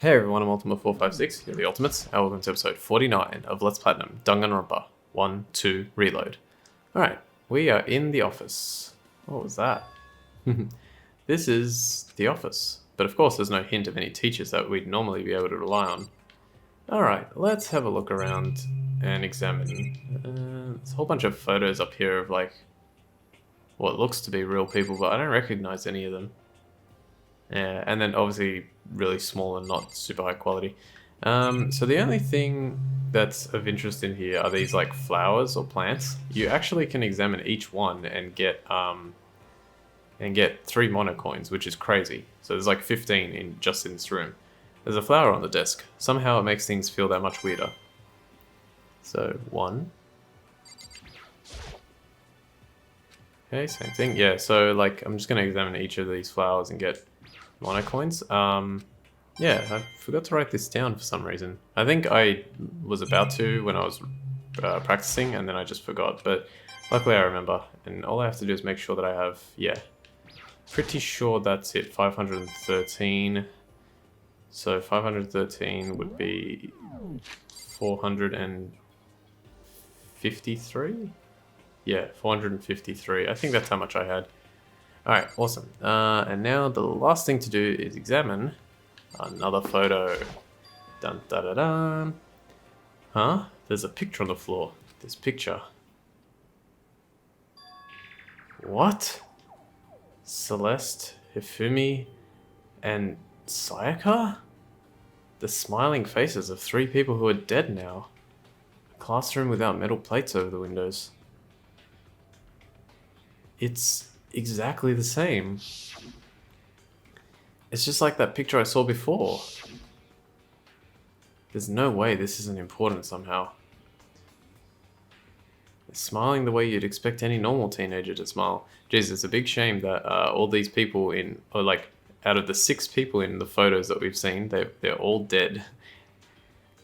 Hey everyone, I'm Ultima456, you're the Ultimates, and welcome to episode 49 of Let's Platinum Danganronpa 1, 2, Reload. Alright, we are in the office. What was that? This is the office, but of course there's no hint of any teachers that we'd normally be able to rely on. Alright, let's have a look around and examine. There's a whole bunch of photos up here of like what looks to be real people, but I don't recognize any of them. Yeah, and then obviously really small and not super high quality. So the only thing that's of interest in here are these like flowers or plants. You actually can examine each one and get 3 mono coins, which is crazy. So there's like 15 in just in this room. There's a flower on the desk. Somehow it makes things feel that much weirder. So 1. Okay, same thing. Yeah, so like I'm just gonna examine each of these flowers and get mono coins. Yeah, I forgot to write this down for some reason. I think I was about to when I was practicing, and then I just forgot. But luckily I remember, and all I have to do is make sure that I have, yeah, pretty sure that's it. 513. So 513 would be 453. Yeah, 453. I think that's how much I had. Alright, awesome. And now the last thing to do is examine another photo. Dun da da dun. Huh? There's a picture on the floor. This picture. What? Celeste, Hifumi, and Sayaka? The smiling faces of 3 people who are dead now. A classroom without metal plates over the windows. It's exactly the same. It's just like that picture I saw before. There's no way this isn't important somehow. They're smiling the way you'd expect any normal teenager to smile. Jeez, it's a big shame that all these people out of the 6 people in the photos that we've seen, they're all dead.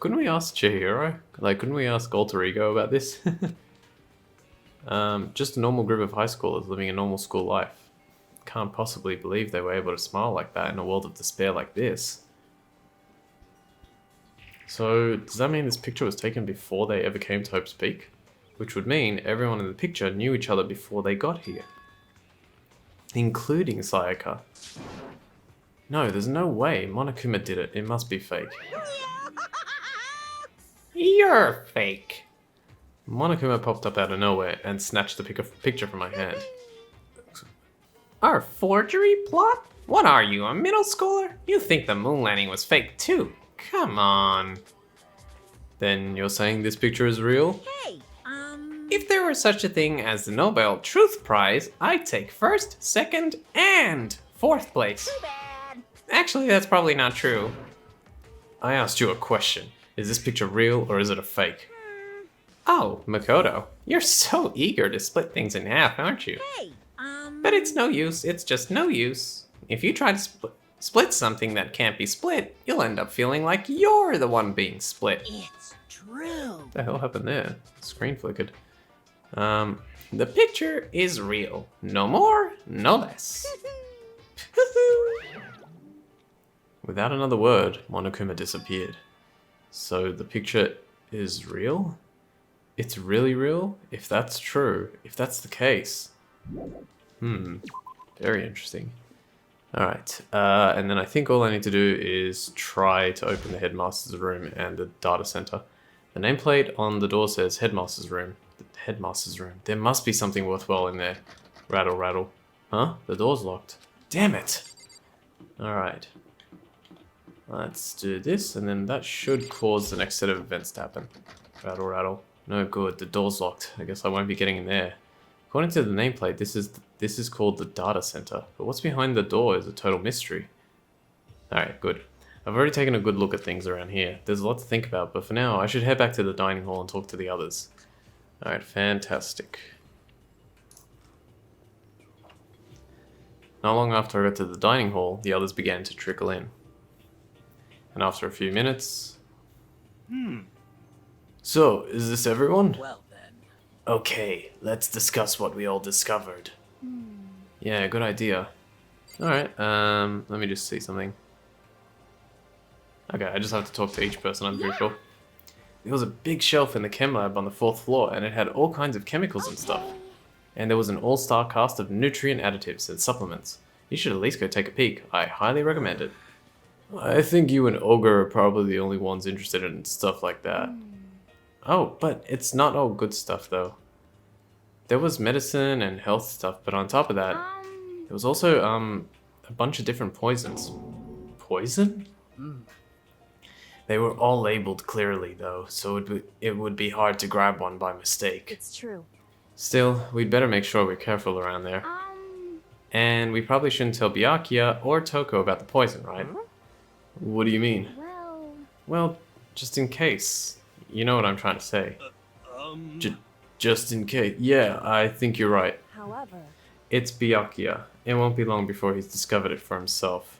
Couldn't we ask Chihiro? Couldn't we ask Alter Ego about this? Just a normal group of high schoolers living a normal school life. Can't possibly believe they were able to smile like that in a world of despair like this. So, does that mean this picture was taken before they ever came to Hope's Peak? Which would mean everyone in the picture knew each other before they got here. Including Sayaka. No, there's no way Monokuma did it. It must be fake. You're fake. Monokuma popped up out of nowhere and snatched the picture from my hand. Our forgery plot? What are you, a middle schooler? You think the moon landing was fake too? Come on. Then you're saying this picture is real? Hey, If there were such a thing as the Nobel Truth Prize, I'd take 1st, 2nd, and 4th place. too bad. Actually, that's probably not true. I asked you a question. Is this picture real or is it a fake? Oh, Makoto, you're so eager to split things in half, aren't you? Hey, But it's no use, it's just no use. If you try to split something that can't be split, you'll end up feeling like you're the one being split. it's true. What the hell happened there? The screen flickered. The picture is real. No more, no less. Without another word, Monokuma disappeared. So the picture is real? It's really real? If that's true, if that's the case. Very interesting. Alright, and then I think all I need to do is try to open the headmaster's room and the data center. The nameplate on the door says headmaster's room. The headmaster's room. There must be something worthwhile in there. Rattle, rattle. Huh? The door's locked. Damn it! Alright. Let's do this, and then that should cause the next set of events to happen. Rattle, rattle. No good, the door's locked. I guess I won't be getting in there. According to the nameplate, this is called the data center, but what's behind the door is a total mystery. Alright, good. I've already taken a good look at things around here. There's a lot to think about, but for now, I should head back to the dining hall and talk to the others. Alright, fantastic. Not long after I got to the dining hall, the others began to trickle in. And after a few minutes... So, is this everyone? Well then. Okay, let's discuss what we all discovered. Yeah, good idea. Alright, let me just see something. Okay, I just have to talk to each person, I'm pretty sure. There was a big shelf in the chem lab on the 4th floor, and it had all kinds of chemicals and stuff. And there was an all-star cast of nutrient additives and supplements. You should at least go take a peek. I highly recommend it. I think you and Ogre are probably the only ones interested in stuff like that. Oh, but it's not all good stuff, though. There was medicine and health stuff, but on top of that, there was also, a bunch of different poisons. Poison? They were all labeled clearly, though, so it would be hard to grab one by mistake. It's true. Still, we'd better make sure we're careful around there. And we probably shouldn't tell Byakuya or Toko about the poison, right? What do you mean? Well, just in case. You know what I'm trying to say. Just in case. Yeah, I think you're right. However, It's Byakuya. It won't be long before he's discovered it for himself.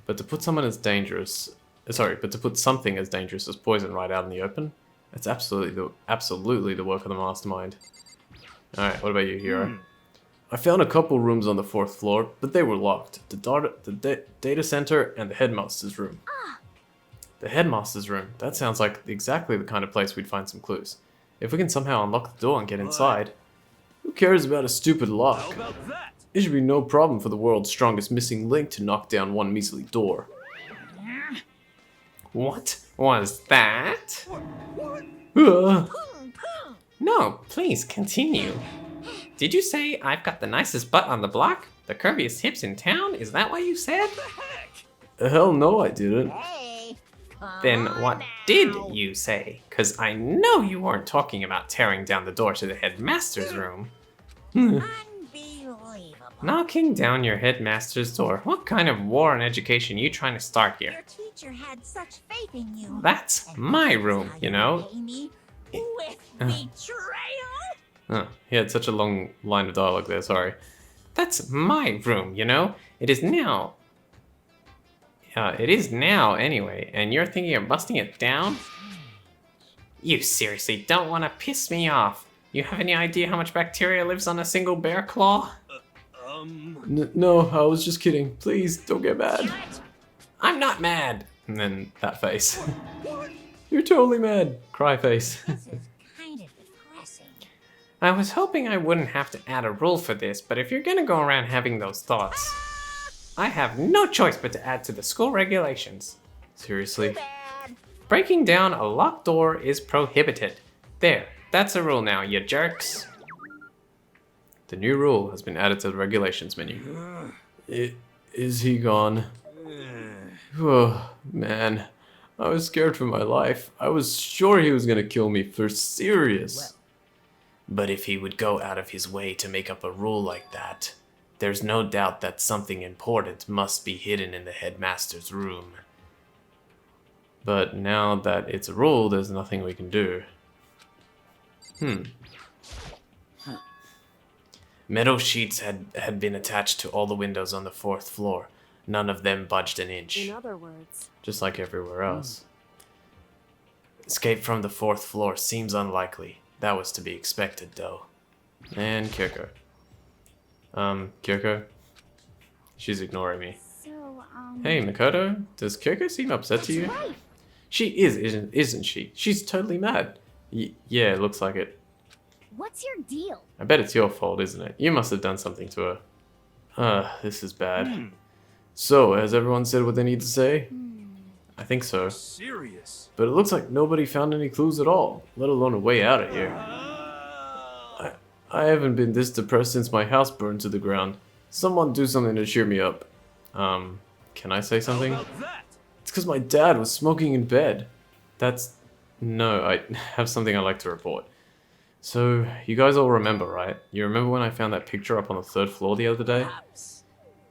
But to put something as dangerous as poison right out in the open, that's absolutely the work of the mastermind. Alright, what about you, Hero? I found a couple rooms on the 4th floor, but they were locked. The data center and the headmaster's room. The headmaster's room? That sounds like exactly the kind of place we'd find some clues. If we can somehow unlock the door and get inside. Who cares about a stupid lock? It should be no problem for the world's strongest missing link to knock down one measly door. What was that? No, please continue. Did you say I've got the nicest butt on the block? The curviest hips in town? Is that what you said? Hell no, I didn't. Hey, Then what did you say? 'Cause I know you weren't talking about tearing down the door to the headmaster's room. Unbelievable. Knocking down your headmaster's door. What kind of war on education are you trying to start Your here? teacher had such faith in you. That's my room, you know? Amy, with betrayal? Oh, he had such a long line of dialogue there, sorry. That's my room, you know? It is now anyway, and you're thinking of busting it down? You seriously don't want to piss me off. You have any idea how much bacteria lives on a single bear claw? No, I was just kidding. Please, don't get mad. I'm not mad. And then that face. You're totally mad. Cry face. This is kind of depressing. I was hoping I wouldn't have to add a rule for this, but if you're gonna go around having those thoughts, I have no choice but to add to the school regulations. Seriously? Bad. Breaking down a locked door is prohibited. There, that's a rule now, you jerks. The new rule has been added to the regulations menu. Is he gone? Oh, man. I was scared for my life. I was sure he was gonna kill me for serious. But if he would go out of his way to make up a rule like that, there's no doubt that something important must be hidden in the headmaster's room. But now that it's a rule, there's nothing we can do. Metal sheets had been attached to all the windows on the 4th floor. None of them budged an inch. in other words, Just like everywhere else. Escape from the 4th floor seems unlikely. That was to be expected, though. And Kyoko. Kyoko? She's ignoring me. so, Hey, Makoto, does Kyoko seem upset to you? right. She isn't she? She's totally mad. Yeah, it looks like it. What's your deal? I bet it's your fault, isn't it? You must have done something to her. This is bad. So, has everyone said what they need to say? I think so. Serious. But it looks like nobody found any clues at all, let alone a way out of here. I haven't been this depressed since my house burned to the ground. Someone do something to cheer me up. Can I say something? How about that? It's because my dad was smoking in bed. No, I have something I'd like to report. So, you guys all remember, right? You remember when I found that picture up on the 3rd floor the other day?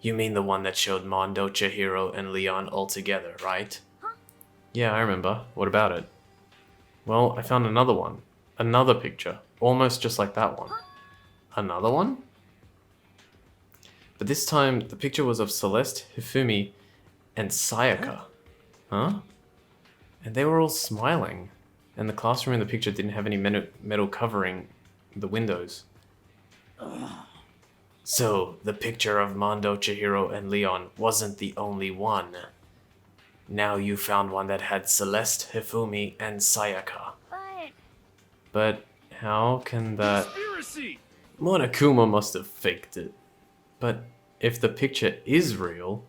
You mean the one that showed Mondo, Chihiro, and Leon all together, right? Yeah, I remember. What about it? Well, I found another one. Another picture. Almost just like that one. Another one? But this time, the picture was of Celeste, Hifumi, and Sayaka. Huh? And they were all smiling. And the classroom in the picture didn't have any metal covering the windows. So, the picture of Mondo, Chihiro, and Leon wasn't the only one. Now you found one that had Celeste, Hifumi, and Sayaka. But But how can that... Conspiracy! Monokuma must have faked it. But if the picture is real,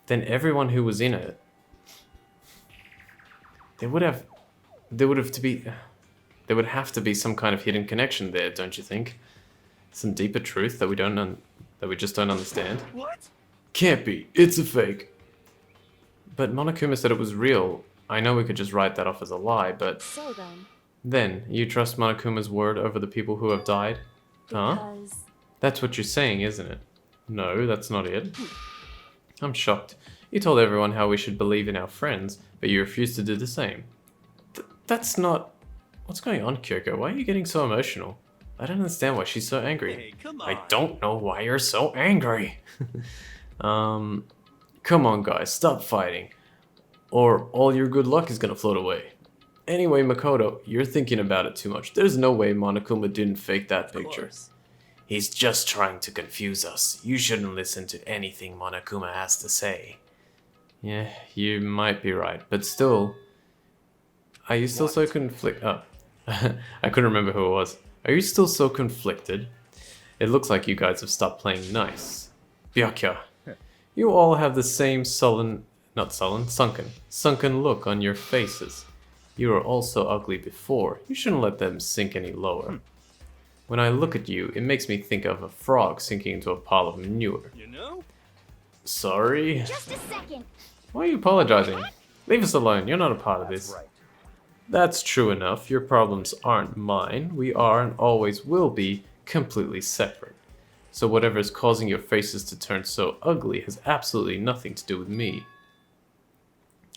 then everyone who was in it, there would have to be some kind of hidden connection there, don't you think? Some deeper truth that we just don't understand. What? Can't be. It's a fake. But Monokuma said it was real. I know we could just write that off as a lie, but so then, then you trust Monokuma's word over the people who have died? Huh? because That's what you're saying, isn't it? No, that's not it. I'm shocked. You told everyone how we should believe in our friends, but you refused to do the same. That's not... What's going on, Kyoko? Why are you getting so emotional? I don't understand why she's so angry. Hey, come on. I don't know why you're so angry. Come on, guys, stop fighting. Or all your good luck is gonna float away. Anyway, Makoto, you're thinking about it too much. There's no way Monokuma didn't fake that Of picture. course. He's just trying to confuse us. You shouldn't listen to anything Monokuma has to say. Yeah, you might be right, but still... Are you still so conflicted? Oh, I couldn't remember who it was. Are you still so conflicted? It looks like you guys have stopped playing nice. Byakuya, you all have the same sunken look on your faces. You were all so ugly before. You shouldn't let them sink any lower. When I look at you, it makes me think of a frog sinking into a pile of manure. You know? Sorry? just a second. Why are you apologizing? Leave us alone, you're not a part of this. Right. That's true enough, your problems aren't mine. We are and always will be completely separate. So whatever is causing your faces to turn so ugly has absolutely nothing to do with me.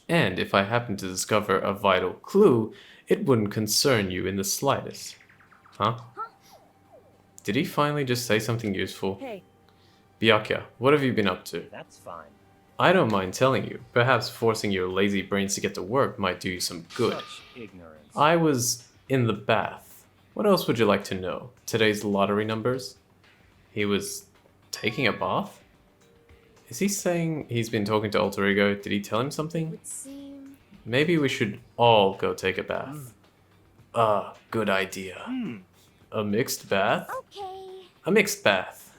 And if I happen to discover a vital clue, it wouldn't concern you in the slightest. Huh? Did he finally just say something useful? Hey, Byakuya, what have you been up to? that's fine. I don't mind telling you. Perhaps forcing your lazy brains to get to work might do you some good. Such ignorance. I was in the bath. What else would you like to know? Today's lottery numbers? He was taking a bath? Is he saying he's been talking to Alter Ego? Did he tell him something? Would seem Maybe we should all go take a bath. Good idea. A mixed bath? okay. A mixed bath.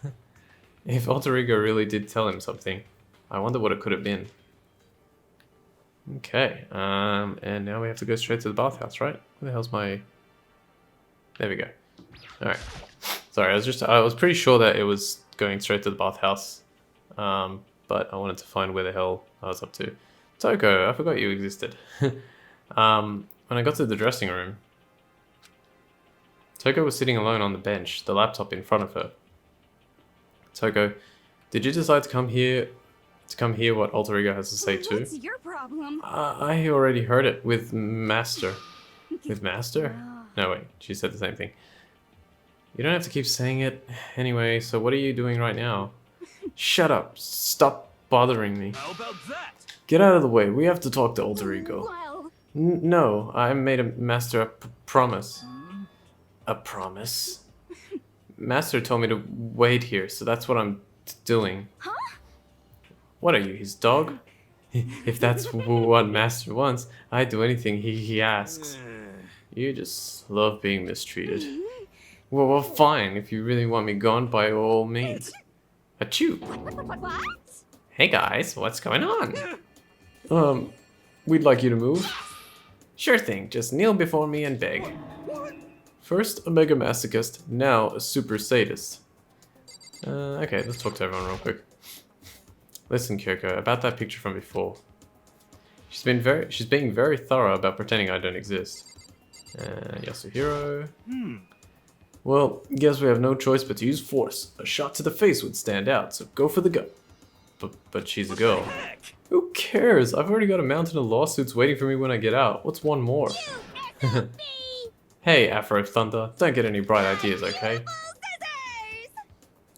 If Alter Ego really did tell him something, I wonder what it could have been. Okay, and now we have to go straight to the bathhouse, right? Where the hell's my... There we go. Alright. Sorry, I was pretty sure that it was going straight to the bathhouse. But I wanted to find where the hell I was up to. Toko, I forgot you existed. When I got to the dressing room, Toko was sitting alone on the bench, the laptop in front of her. Toko, did you decide to come hear what Alter Ego has to say too? What's your problem? I already heard it with Master. With Master? No, wait, she said the same thing. You don't have to keep saying it. Anyway, so what are you doing right now? Shut up. Stop bothering me. How about that? Get out of the way. We have to talk to Alter Ego. Well, No, I made a Master a promise. A promise? Master told me to wait here, so that's what I'm doing. huh? What are you, his dog? If that's what Master wants, I'd do anything he asks. You just love being mistreated. Well, fine. If you really want me gone, by all means. Achoo! What? Hey guys, what's going on? We'd like you to move. Sure thing, just kneel before me and beg. First a mega masochist, now a super sadist. Okay, let's talk to everyone real quick. Listen, Kyoko, about that picture from before. She's being very thorough about pretending I don't exist. Yasuhiro. Well, guess we have no choice but to use force. A shot to the face would stand out, so go for the gut. But she's a girl. Heck! Who cares? I've already got a mountain of lawsuits waiting for me when I get out. What's one more? Hey, Afro Thunder, don't get any bright ideas, okay?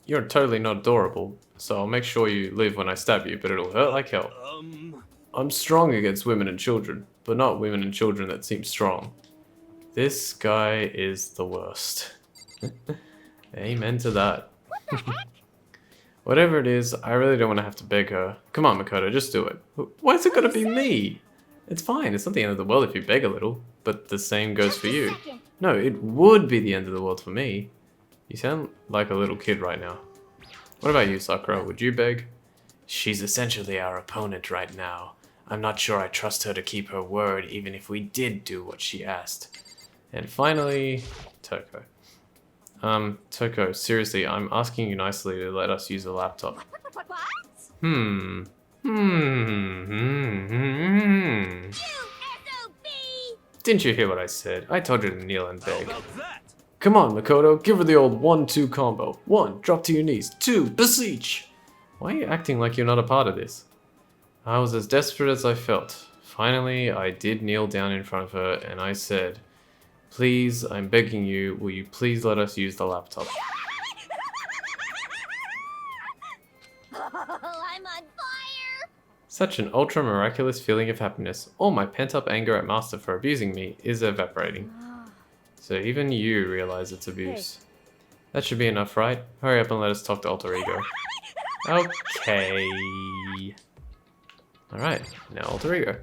You're totally not adorable, so I'll make sure you live when I stab you, but it'll hurt like hell. I'm strong against women and children, but not women and children that seem strong. This guy is the worst. Amen to that. Whatever it is, I really don't want to have to beg her. Come on, Makoto, just do it. Why is it gonna be me? It's fine, it's not the end of the world if you beg a little, but the same goes Just for a you. second. No, it would be the end of the world for me. You sound like a little kid right now. What about you, Sakura? Would you beg? She's essentially our opponent right now. I'm not sure I trust her to keep her word, even if we did do what she asked. And finally, Toko. Toko, seriously, I'm asking you nicely to let us use the laptop. What? Hmm. You SOB! Didn't you hear what I said? I told you to kneel and How beg. about that? Come on, Makoto, give her the old 1-2 combo. 1, drop to your knees. 2, beseech. Why are you acting like you're not a part of this? I was as desperate as I felt. Finally, I did kneel down in front of her and I said, please, I'm begging you, will you please let us use the laptop? I'm on fire. Such an ultra miraculous feeling of happiness. All my pent up anger at Master for abusing me is evaporating. So even you realize it's abuse. That should be enough, right? Hurry up and let us talk to Alter Ego. Okay. Alright, now Alter Ego.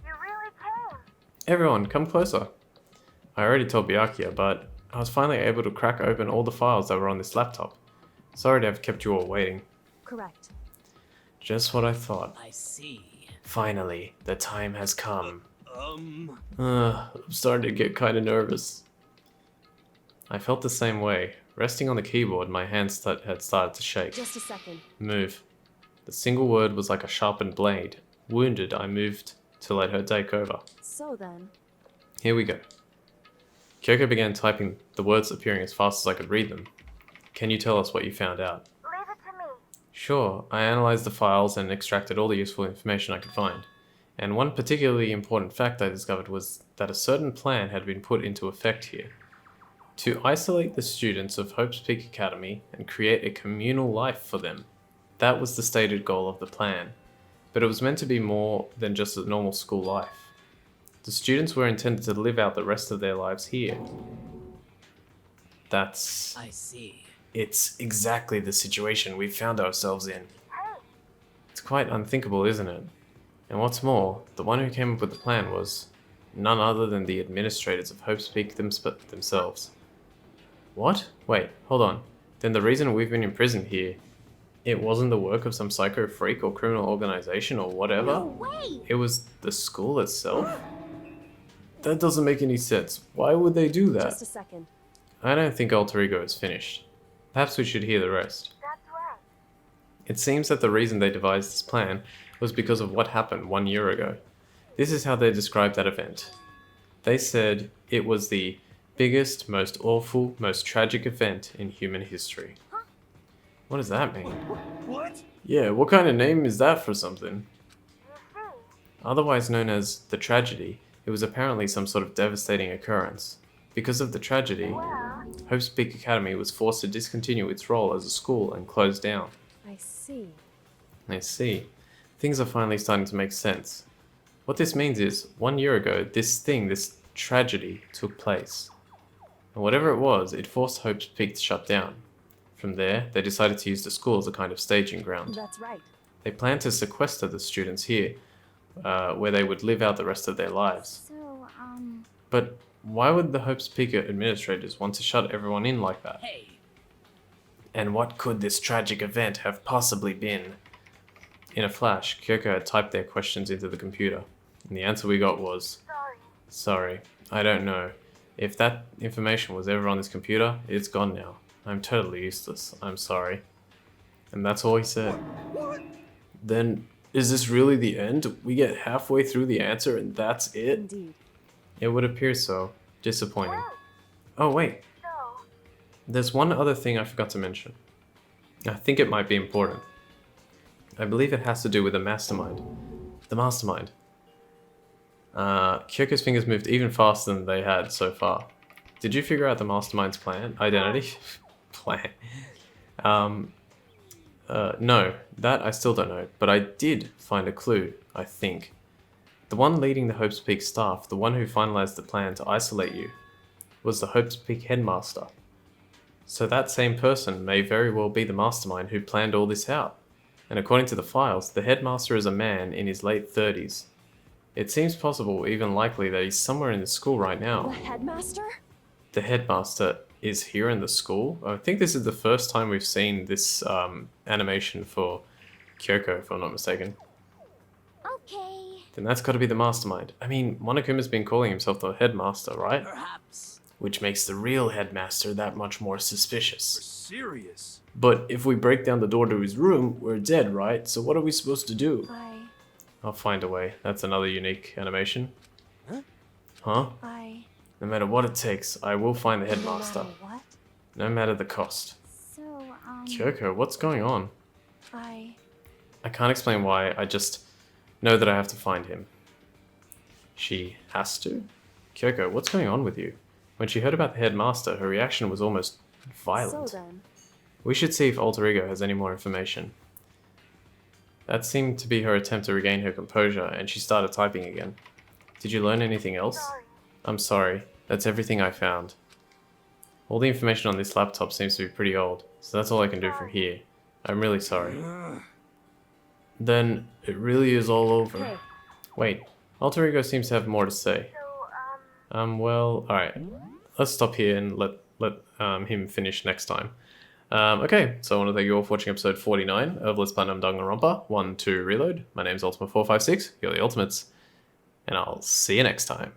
You really came. Everyone, come closer. I already told Byakuya, but I was finally able to crack open all the files that were on this laptop. Sorry to have kept you all waiting. Correct. Just what I thought. I see. Finally, the time has come. Um, I'm starting to get kinda nervous. I felt the same way. Resting on the keyboard, my hands had started to shake. Just a second. Move. The single word was like a sharpened blade. Wounded, I moved to let her take over. So then, Here we go. Kyoko began typing, the words appearing as fast as I could read them. Can you tell us what you found out? Leave it to me. Sure, I analyzed the files and extracted all the useful information I could find. And one particularly important fact I discovered was that a certain plan had been put into effect here. To isolate the students of Hope's Peak Academy and create a communal life for them. That was the stated goal of the plan. But it was meant to be more than just a normal school life. The students were intended to live out the rest of their lives here. That's... I see. It's exactly the situation we found ourselves in. It's quite unthinkable, isn't it? And what's more, the one who came up with the plan was none other than the administrators of Hope's Peak themselves. What? Wait, hold on. Then the reason we've been imprisoned here, it wasn't the work of some psycho freak or criminal organization or whatever? No way. It was the school itself? That doesn't make any sense. Why would they do that? just a second. I don't think Alter Ego is finished. Perhaps we should hear the rest. That's right. It seems that the reason they devised this plan was because of what happened 1 year ago. This is how they described that event. They said it was the biggest, most awful, most tragic event in human history. What does that mean? What? Yeah, what kind of name is that for something? Otherwise known as the tragedy, it was apparently some sort of devastating occurrence. Because of the tragedy, Hope's Peak Academy was forced to discontinue its role as a school and close down. I see. I see. Things are finally starting to make sense. What this means is, 1 year ago, this tragedy took place. And whatever it was, it forced Hope's Peak to shut down. From there, they decided to use the school as a kind of staging ground. That's right. They planned to sequester the students here, where they would live out the rest of their lives. So, But why would the Hope's Peak administrators want to shut everyone in like that? Hey. And what could this tragic event have possibly been? In a flash, Kyoko had typed their questions into the computer, and the answer we got was, Sorry, I don't know. If that information was ever on this computer, it's gone now. I'm totally useless. I'm sorry. And that's all he said. What? Then, is this really the end? We get halfway through the answer and that's it? Indeed. It would appear so. Disappointing. Oh wait, there's one other thing I forgot to mention. I think it might be important. I believe it has to do with the mastermind. The mastermind. Kyoko's fingers moved even faster than they had so far. Did you figure out the mastermind's plan? Identity? Plan. No, that I still don't know, but I did find a clue, I think. The one leading the Hope's Peak staff, the one who finalized the plan to isolate you, was the Hope's Peak headmaster. So that same person may very well be the mastermind who planned all this out. And according to the files, the headmaster is a man in his late 30s. It seems possible, even likely, that he's somewhere in the school right The now. headmaster? The headmaster is here in the school? I think this is the first time we've seen this animation for Kyoko, if I'm not mistaken. Okay. Then that's got to be the mastermind. I mean, Monokuma's been calling himself the headmaster, right? Perhaps. Which makes the real headmaster that much more suspicious. Serious. But if we break down the door to his room, we're dead, right? So what are we supposed to do? I'll find a way. That's another unique animation. Huh? No matter what it takes, I will find the headmaster. No matter what? No matter the cost. So, Kyoko, what's going on? I I can't explain why, I just know that I have to find him. She has to? Kyoko, what's going on with you? When she heard about the headmaster, her reaction was almost violent. So then, We should see if Alter Ego has any more information. That seemed to be her attempt to regain her composure, and she started typing again. Did you learn anything else? Sorry. I'm sorry. That's everything I found. All the information on this laptop seems to be pretty old, so that's all I can do from here. I'm really sorry. Then it really is all over. hey, Wait, Alter Ego seems to have more to say. So, Well, alright. Let's stop here and let him finish next time. Okay, so I want to thank you all for watching episode 49 of Let's Platinum Danganronpa 1-2 Reload. My name's Ultima456, you're the Ultimates, and I'll see you next time.